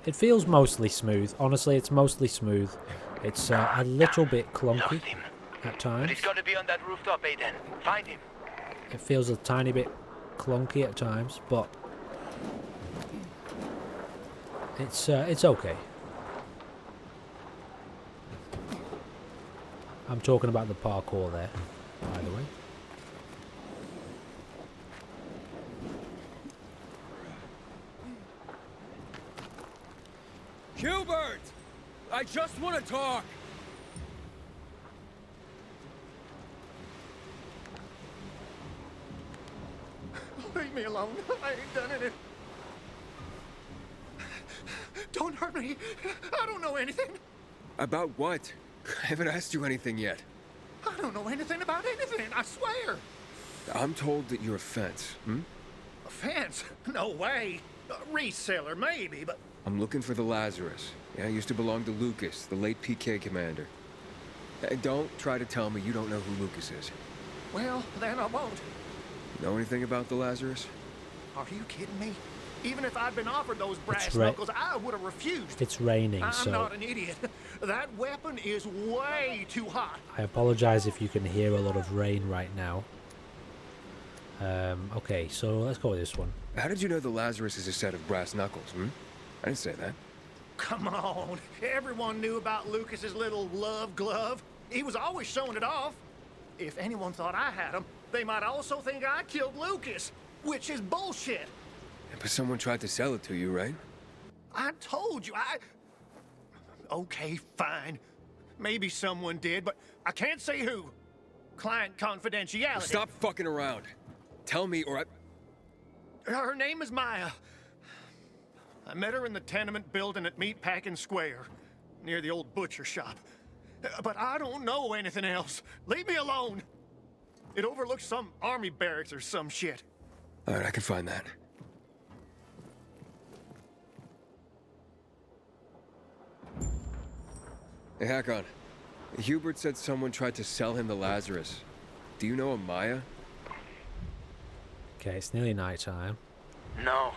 It feels mostly smooth. Honestly, it's mostly smooth. It's a little bit clunky at times. But he's got to be on that rooftop, Aiden. Find him. It feels a tiny bit clunky at times, but it's okay. I'm talking about the parkour there, by the way. Hubert! I just want to talk! Leave me alone. I ain't done it. Don't hurt me. I don't know anything. About what? I haven't asked you anything yet. I don't know anything about anything, I swear. I'm told that you're a fence, A fence? No way. A reseller, maybe, but... I'm looking for the Lazarus. Yeah, used to belong to Lucas, the late PK commander. Don't try to tell me you don't know who Lucas is. Well, then I won't. Know anything about the Lazarus? Are you kidding me? Even if I'd been offered those brass knuckles, I would have refused. It's raining, I'm so not an idiot. That weapon is way too hot. I apologize if you can hear a lot of rain right now. Okay, so let's go with this one. How did you know the Lazarus is a set of brass knuckles, I didn't say that. Come on. Everyone knew about Lucas's little love glove. He was always showing it off. If anyone thought I had him, they might also think I killed Lucas, which is bullshit. But someone tried to sell it to you, right? I told you, Okay, fine. Maybe someone did, but I can't say who. Client confidentiality. Stop fucking around. Tell me or Her name is Maya. I met her in the tenement building at Meatpacking Square, near the old butcher shop. But I don't know anything else. Leave me alone. It overlooks some army barracks or some shit. All right, I can find that. Hey, Hakon. Hubert said someone tried to sell him the Lazarus. Do you know a Maya? Okay, it's nearly night time. No.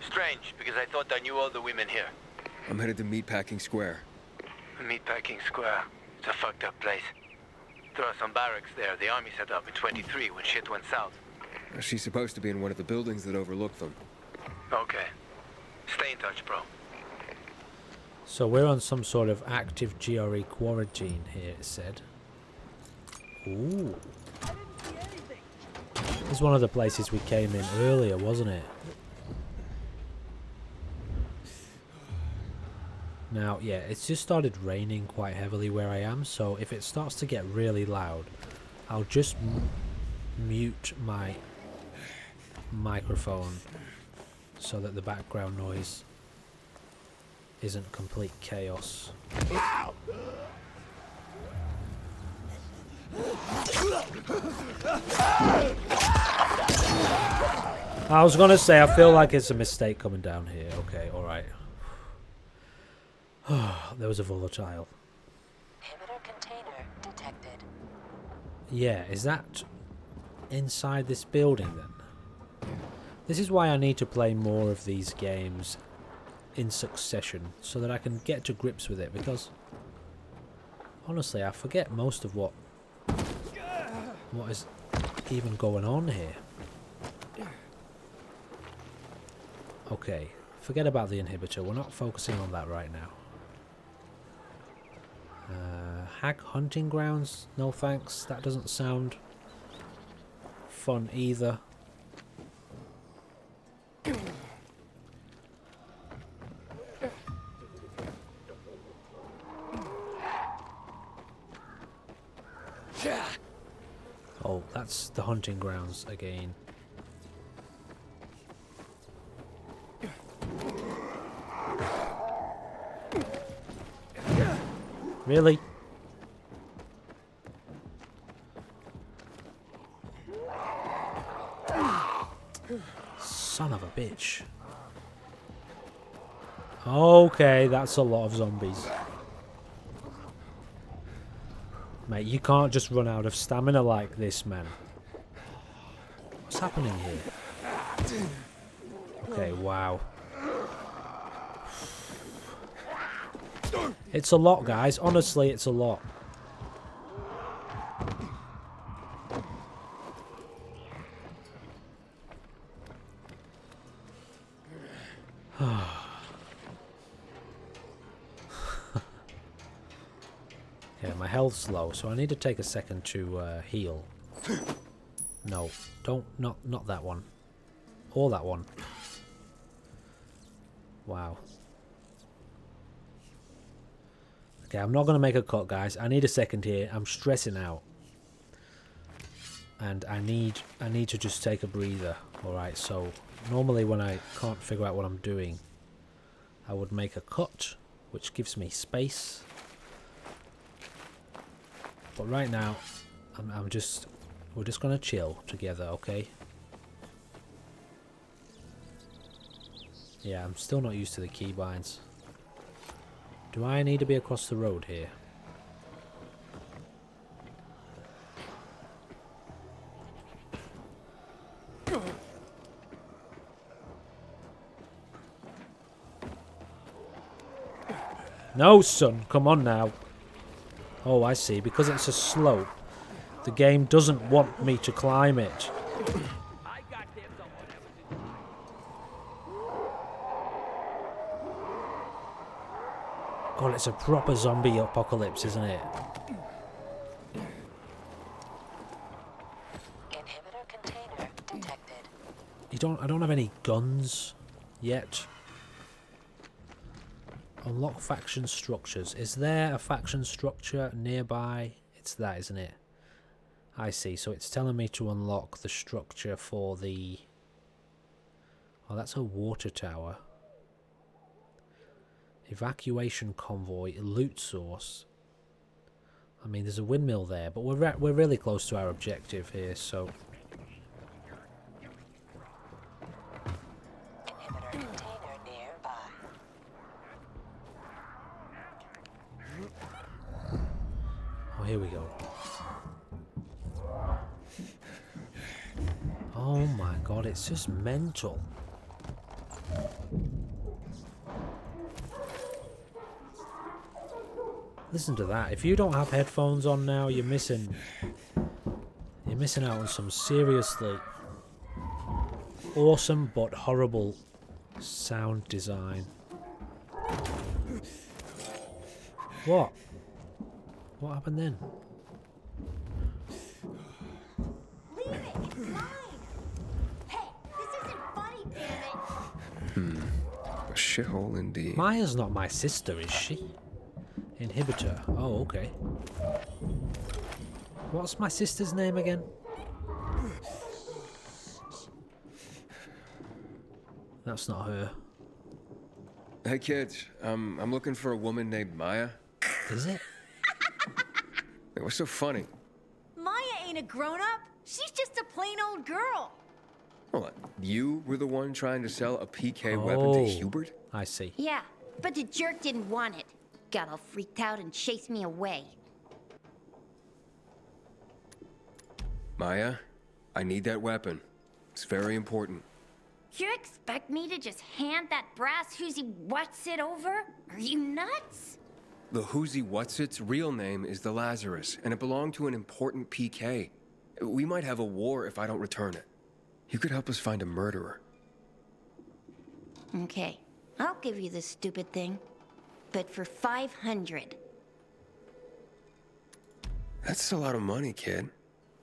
Strange, because I thought I knew all the women here. I'm headed to Meatpacking Square. Meatpacking Square. It's a fucked up place. There are some barracks there the army set up in 23 when shit went south. She's supposed to be in one of the buildings that overlook them. Okay. Stay in touch, bro. So we're on some sort of active GRE quarantine here, it said. Ooh. This is one of the places we came in earlier, wasn't it? Now, yeah, it's just started raining quite heavily where I am, so if it starts to get really loud, I'll just mute my microphone so that the background noise isn't complete chaos. I was gonna say, I feel like it's a mistake coming down here. Okay, alright. There was a volatile. Inhibitor container detected. Yeah, is that inside this building then? This is why I need to play more of these games in succession, so that I can get to grips with it, because honestly I forget most of what is even going on here. Okay, forget about the inhibitor, we're not focusing on that right now. Hag hunting grounds? No thanks, that doesn't sound fun either. Oh, that's the hunting grounds again. Really? Son of a bitch. Okay, that's a lot of zombies. Mate, you can't just run out of stamina like this, man. What's happening here? Okay, wow. It's a lot, guys. Honestly, it's a lot. Yeah, my health's low, so I need to take a second to heal. No, not that one. Or that one. Wow. Okay, I'm not going to make a cut, guys. I need a second here. I'm stressing out. And I need to just take a breather. Alright, so normally when I can't figure out what I'm doing, I would make a cut, which gives me space. But right now, we're just going to chill together, okay? Yeah, I'm still not used to the keybinds. Do I need to be across the road here? No, son, come on now. Oh, I see. Because it's a slope, the game doesn't want me to climb it. God, it's a proper zombie apocalypse, isn't it? Inhibitor container detected. I don't have any guns yet. Unlock faction structures. Is there a faction structure nearby? It's that, isn't it? I see. So it's telling me to unlock the structure for the... Oh, that's a water tower. Evacuation convoy, loot source. I mean, there's a windmill there, but we're really close to our objective here, so... Inhibitor container nearby. Oh, here we go. Oh my god, it's just mental. Listen to that. If you don't have headphones on now, you're missing out on some seriously awesome but horrible sound design. What? What happened then? Leave it! It's mine! Hey, this isn't funny, damn it! A shithole indeed. Maya's not my sister, is she? Inhibitor. Oh, okay. What's my sister's name again? That's not her. Hey kids, I'm looking for a woman named Maya. Is it? Hey, what's so funny? Maya ain't a grown-up. She's just a plain old girl. Hold on. You were the one trying to sell a PK weapon to Hubert? I see. Yeah, but the jerk didn't want it. Got all freaked out and chased me away. Maya, I need that weapon. It's very important. You expect me to just hand that brass whoozy what's it over? Are you nuts? The Whoozy Whatsit's real name is the Lazarus, and it belonged to an important PK. We might have a war if I don't return it. You could help us find a murderer. Okay, I'll give you this stupid thing. But for 500. That's a lot of money, kid.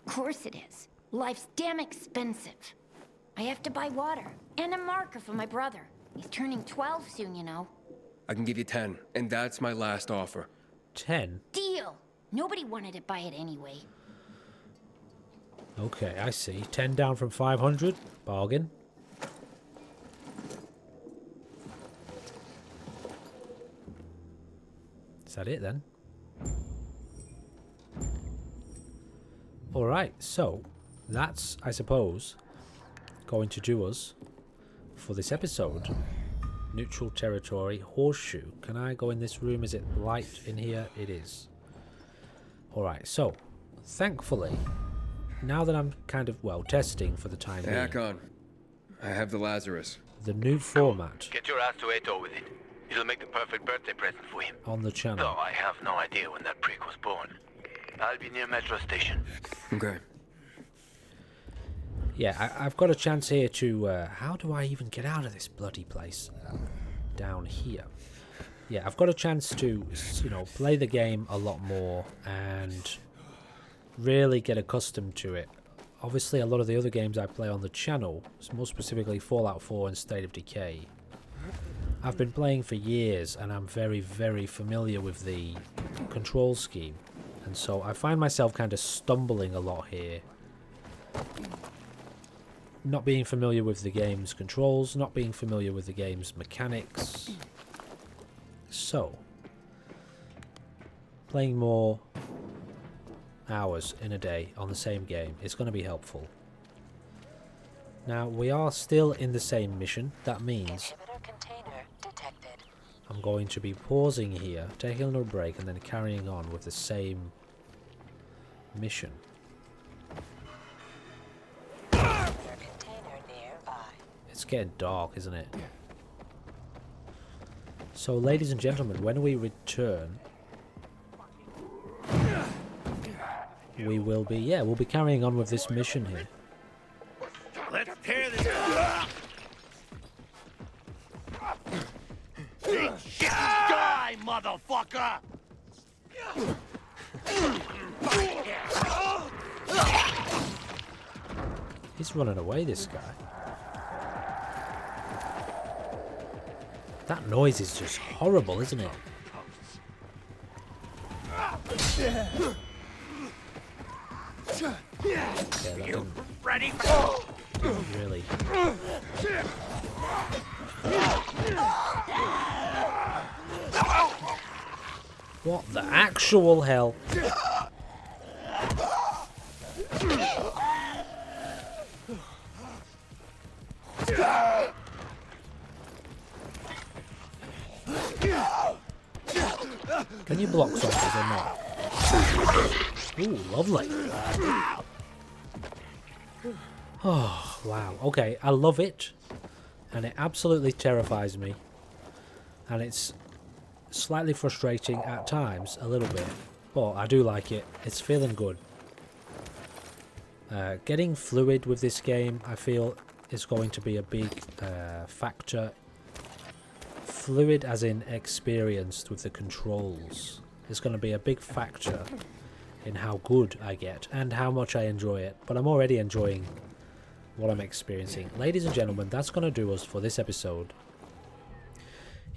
Of course it is. Life's damn expensive. I have to buy water and a marker for my brother. He's turning 12 soon, you know. I can give you 10, and that's my last offer. 10? Deal! Nobody wanted to buy it anyway. Okay, I see. 10 down from 500. Bargain. Is that it then? Alright, so that's, I suppose, going to do us for this episode. Neutral territory, horseshoe. Can I go in this room? Is it light in here? It is. Alright, so thankfully, now that I'm kind of, well, testing for the time being. Hakon, I have the Lazarus. The new format Get your ass to Eto with it. It'll make the perfect birthday present for him. on the channel. Though I have no idea when that prick was born. I'll be near Metro Station. Okay. Yeah, I've got a chance here to... how do I even get out of this bloody place? Down here. Yeah, I've got a chance to, you know, play the game a lot more and really get accustomed to it. Obviously, a lot of the other games I play on the channel, more specifically Fallout 4 and State of Decay, I've been playing for years and I'm very, very familiar with the control scheme. And so I find myself kind of stumbling a lot here. Not being familiar with the game's controls, not being familiar with the game's mechanics. So, playing more hours in a day on the same game is going to be helpful. Now, we are still in the same mission. That means I'm going to be pausing here, taking a little break, and then carrying on with the same mission. It's getting dark, isn't it? So, ladies and gentlemen, when we return, we will be, yeah, we'll be carrying on with this mission here. Let's tear this up! Big shit die, motherfucker! He's running away, this guy. That noise is just horrible, isn't it? Yeah, that didn't really. What the actual hell? Can you block zombies or not? Ooh, lovely. Oh, wow. Okay, I love it. And it absolutely terrifies me. And it's slightly frustrating at times, a little bit, but I do like it. It's feeling good. Getting fluid with this game, I feel, is going to be a big factor. Fluid as in experienced with the controls is going to be a big factor in how good I get and how much I enjoy it. But I'm already enjoying what I'm experiencing. Ladies and gentlemen, that's going to do us for this episode.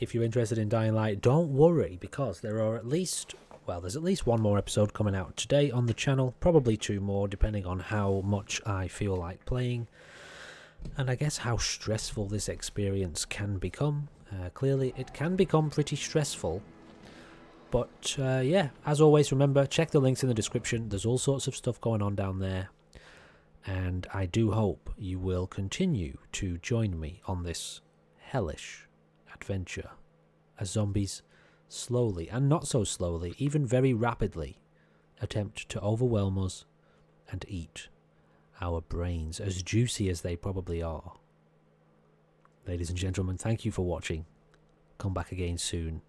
If you're interested in Dying Light, don't worry, because there are at least, well, there's at least one more episode coming out today on the channel, probably 2 more, depending on how much I feel like playing, and I guess how stressful this experience can become. Clearly, it can become pretty stressful, but yeah, as always, remember, check the links in the description. There's all sorts of stuff going on down there, and I do hope you will continue to join me on this hellish adventure as zombies slowly, and not so slowly, even very rapidly, attempt to overwhelm us and eat our brains, as juicy as they probably are. Ladies and gentlemen, thank you for watching. Come back again soon.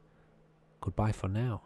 Goodbye for now.